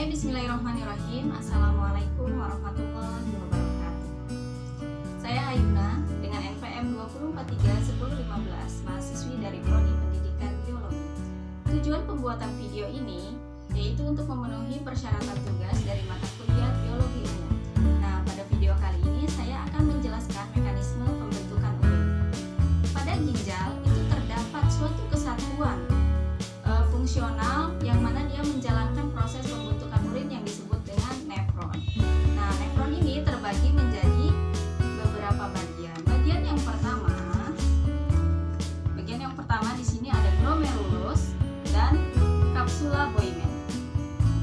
Bismillahirrahmanirrahim. Assalamualaikum warahmatullahi wabarakatuh. Saya Hayuna dengan NPM 2431015, mahasiswi dari Prodi Pendidikan Biologi. Tujuan pembuatan video ini yaitu untuk memenuhi persyaratan tugas dari mata kuliah Biologi Umum. Nah, pada video kali ini saya akan menjelaskan mekanisme pembentukan urin. Pada ginjal itu terdapat suatu kesatuan fungsional yang mana dia menjalankan proses pembentukan urin yang disebut dengan nefron. Nah, nefron ini terbagi menjadi beberapa bagian. Bagian yang pertama di sini ada glomerulus dan kapsula Bowman.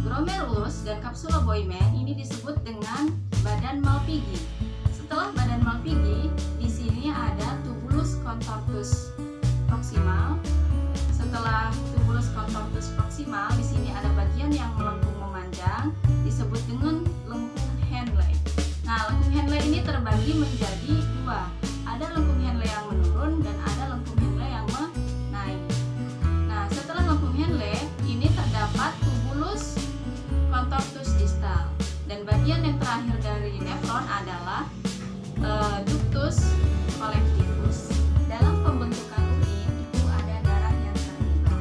Glomerulus dan kapsula Bowman ini disebut dengan badan Malpighi. Setelah badan Malpighi, di sini ada tubulus contortus proximal. Setelah tubulus contortus proximal, di sini ada bagian yang melengkung memanjang disebut dengan lengkung Henle. Nah, lengkung Henle ini terbagi menjadi dua. Ada lengkung Henle yang menurun dan ada lengkung Henle yang menaik. Nah, setelah lengkung Henle ini terdapat tubulus contortus distal dan bagian yang terakhir dari nefron adalah ductus collectivus. Dalam pembentukan urin itu ada darah yang terlibat.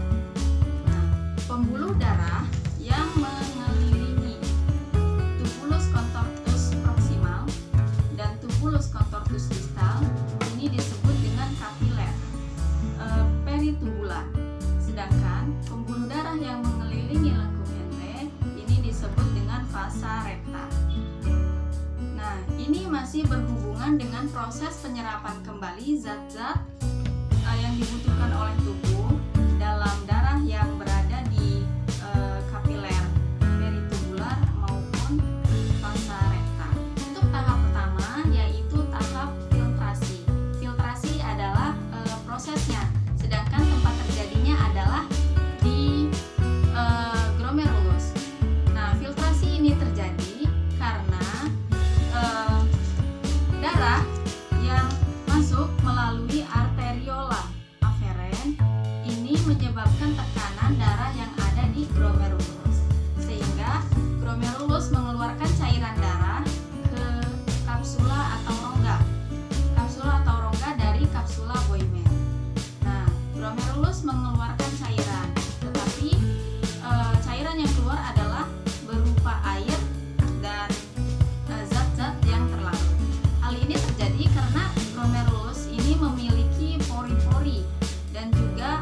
Nah, pembuluh darah yang mengelilingi tubulus contortus proximal dan tubulus contortus distal ini disebut dengan kapiler peritubular. Sedangkan pembuluh darah yang mengelilingi lengkung Henle ini disebut dengan vasa recta. Nah, ini masih berhubungan dengan proses penyerapan kembali zat-zat yang dibutuhkan oleh tubuh dalam darah yang berada di kapiler peritubular maupun vasa recta. Untuk tahap pertama yaitu tahap filtrasi. Filtrasi adalah prosesnya, sedangkan tempat terjadinya adalah di glomerulus. Nah, filtrasi ini terjadi karena darah yang masuk melalui arteriola aferen ini menyebabkan tekanan darah yang ada di glomerulus, sehingga glomerulus mengeluarkan cairan darah ke kapsula atau rongga dari kapsula Bowman. Nah, glomerulus mengeluarkan cairan, tetapi cairan yang keluar adalah berupa air dan zat-zat yang terlarut. Hal ini terjadi karena glomerulus ini memiliki pori-pori dan juga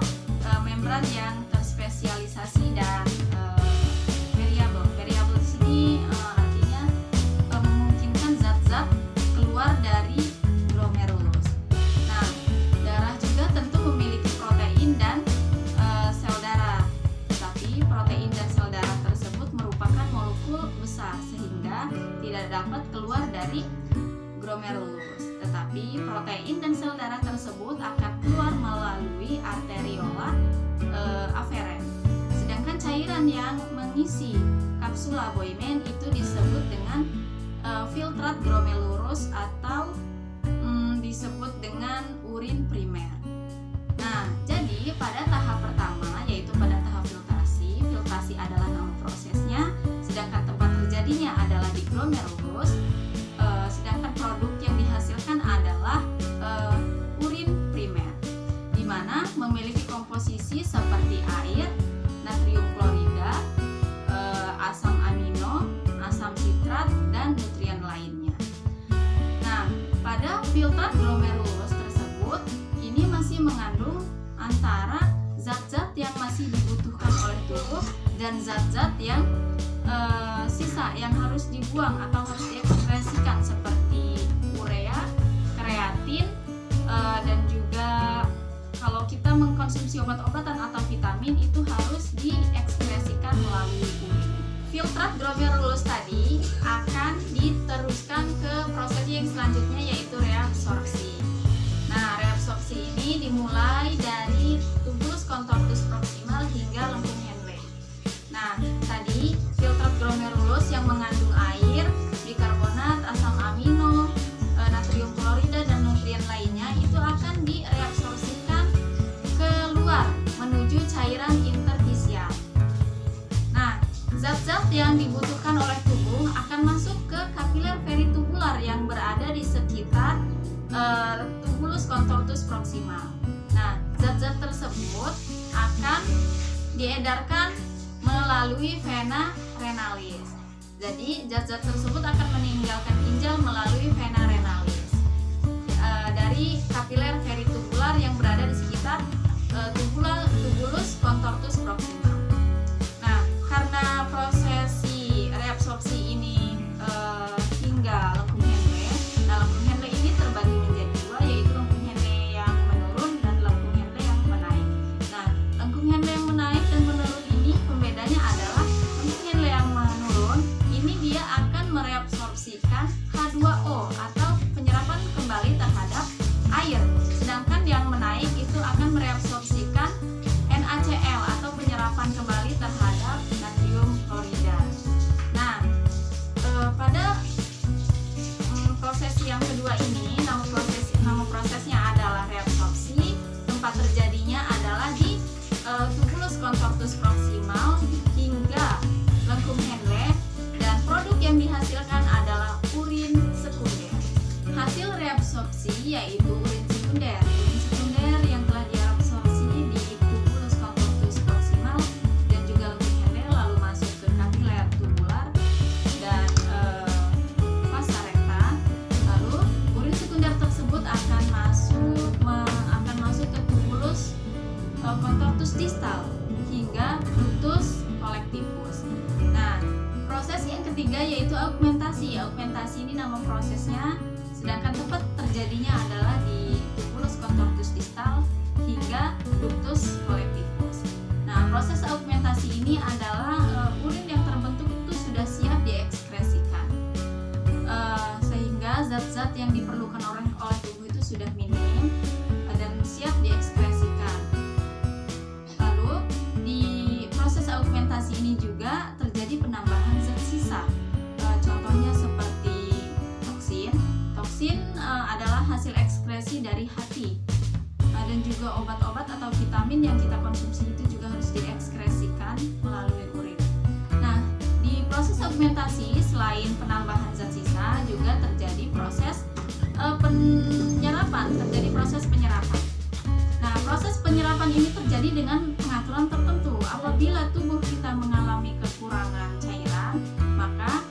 membran yang terspesialisasi dan variabel. Variabel di sini artinya memungkinkan zat-zat keluar dari glomerulus. Nah, darah juga tentu memiliki protein dan sel darah. Tetapi protein dan sel darah tersebut merupakan molekul besar sehingga tidak dapat keluar dari glomerulus. Tetapi protein dan sel darah tersebut akan keluar melalui arteriola aferen. Sedangkan cairan yang mengisi kapsula Bowman itu disebut dengan filtrat glomerulus atau disebut dengan urin primer. Nah, jadi pada tahap pertama yaitu pada tahap filtrasi. Filtrasi adalah nama prosesnya, sedangkan tempat terjadinya adalah di glomerulus. Sedangkan produk yang dihasilkan adalah urin primer, di mana memiliki komposisi seperti air, natrium klorida, asam amino, asam sitrat, dan nutrien lainnya. Nah, pada filtrat glomerulus tersebut ini masih mengandung antara zat-zat yang masih dibutuhkan oleh tubuh dan zat-zat yang sisa yang harus dibuang atau harus diekspresikan seperti urea, kreatin, dan juga kalau kita mengkonsumsi obat-obatan atau vitamin itu harus diekspresikan melalui urin. Filtrat glomerulus tadi akan diteruskan ke proses yang selanjutnya yaitu reabsorpsi. Nah, reabsorpsi ini dimulai dari tubulus contortus proximal hingga lengkung Henle. Nah, tadi filtrat glomerulus yang mengandung air, bikarbonat, asam amino, natrium klorida, dan nutrien lainnya itu akan direabsorpsikan keluar menuju cairan interstisial. Nah, zat-zat Zat-zat yang dibutuhkan oleh tubuh akan masuk ke kapiler peritubular yang berada di sekitar tubulus contortus proximal. Nah, zat-zat tersebut akan diedarkan melalui vena renalis. Jadi, zat-zat tersebut akan meninggalkan ginjal melalui vena renalis dari kapiler peritubular yang berada di sekitar tubulus contortus proximal. Nah, karena prosesi reabsorpsi ini hingga lengkung Henle, nah lengkung Henle ini terbagi menjadi dua, yaitu lengkung Henle yang menurun dan lengkung Henle yang menaik. Nah, lengkung Henle yang menaik dan menurun ini pembedanya adalah lengkung Henle yang menurun ini dia akan mereabsorpsikan H2O atau penyerapan kembali terhadap air, sedangkan yang menaik itu akan mereabsorpsikan NaCl atau penyerapan kembali terhadap natrium klorida. Nah, pada proses yang kedua ini, nama prosesnya adalah reabsorpsi. Tempat terjadinya adalah di tubulus contortus proximal hingga lengkung Henle, dan produk yang dihasilkan adalah urin sekunder. Hasil reabsorpsi yaitu urin sekunder. Urin sekunder yang telah diabsorpsi di tubulus contortus proximal dan juga lengkung Henle lalu masuk ke kapiler tubular dan vasa recta. Lalu urin sekunder tersebut akan masuk ke tubulus contortus distal hingga ductus collectivus. Nah, proses yang ketiga yaitu augmentasi. Augmentasi ini nama prosesnya, sedangkan tempat terjadinya adalah di tubulus contortus distal hingga ductus collectivus. Nah, proses augmentasi ini adalah urin yang terbentuk itu sudah siap diekskresikan, sehingga zat-zat yang diperlukan oleh tubuh itu sudah minim dan siap diekskresikan. Lalu di proses augmentasi ini juga terjadi penambahan zat sisa. Contohnya seperti toksin. Toksin adalah hasil ekskresi dari hati, dan juga obat-obat atau vitamin yang kita konsumsi itu juga harus diekskresikan melalui urin. Nah, di proses augmentasi selain penambahan zat sisa juga terjadi proses penyerapan. Nah, proses penyerapan ini terjadi dengan pengaturan tertentu. Apabila tubuh kita mengalami kekurangan cairan, maka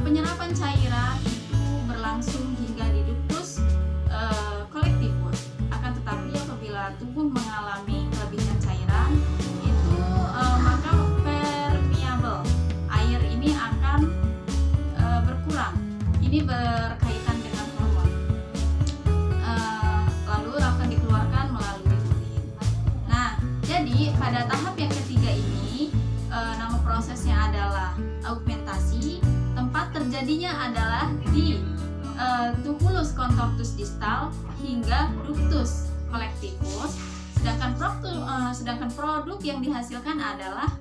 penyerapan cairan itu berlangsung hingga di ductus collectivus. Akan tetapi apabila tubuh mengalami kelebihan cairan, itu maka permeable, air ini akan berkurang. Ini berkaitan dengan hormon. Lalu akan dikeluarkan melalui urin. Nah, jadi pada tahap yang ketiga ini, nama prosesnya adalah augmentasi. Tempat terjadinya adalah di tubulus contortus distal hingga ductus collectivus, sedangkan produk yang dihasilkan adalah